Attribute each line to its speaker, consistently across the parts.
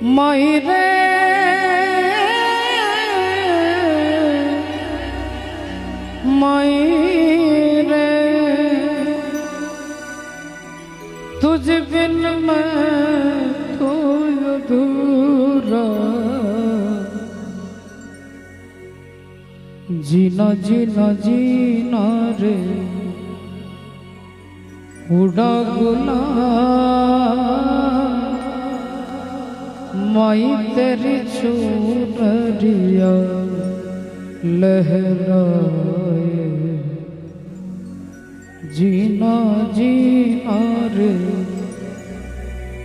Speaker 1: মাইরে मायरे तुझ बिन मैं तो अधूरा जीना जीना जीना रे उड़ा गुलाब माई तेरी चूनरिया लहराए जीना जीना रे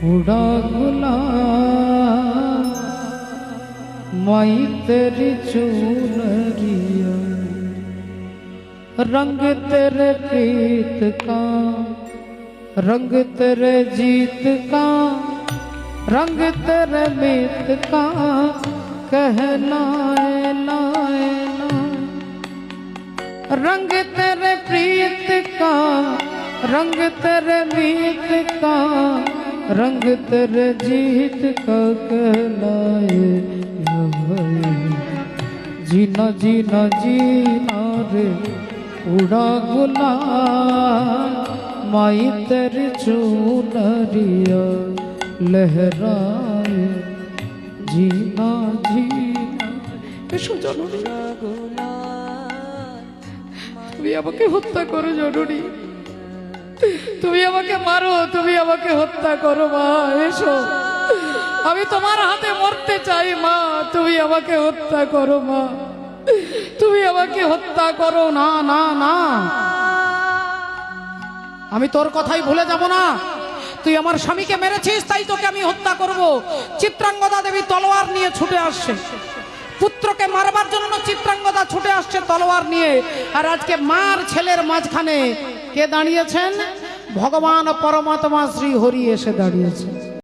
Speaker 1: उड़ा गुलाब माई तेरी चूनरिया रंग तेरे प्रीत का रंग तेरे जीत का रंग तेरे मीत का कहना लाए रंग तेरे प्रीत का रंग तेरे मीत का रंग तेरे जीत का कहलाए जीना जीना जीना रे उड़ा गुलाब माई तेरी चूनरिया लहराए जीना जीना এসো জননী তুমি আমাকে হত্যা করো জননী তুমি আমাকে মারো তুমি আমাকে হত্যা করো মা এসো আমি তোমার হাতে মরতে চাই মা তুমি আমাকে হত্যা করো মা তুমি আমাকে হত্যা করো না না না আমি তোর কথাই ভুলে যাব না তুই আমার স্বামীকে মেরেছিস তাই তোকে আমি হত্যা করব চিত্রাঙ্গদা দেবী তলোয়ার নিয়ে ছুটে আসছে পুত্রকে মারবার জন্য চিত্রাঙ্গদা ছুটে আসছে তলোয়ার নিয়ে আর আজকে মার ছেলের মাঝখানে কে দাঁড়িয়েছেন ভগবান পরমাত্মা শ্রী হরি এসে দাঁড়িয়েছেন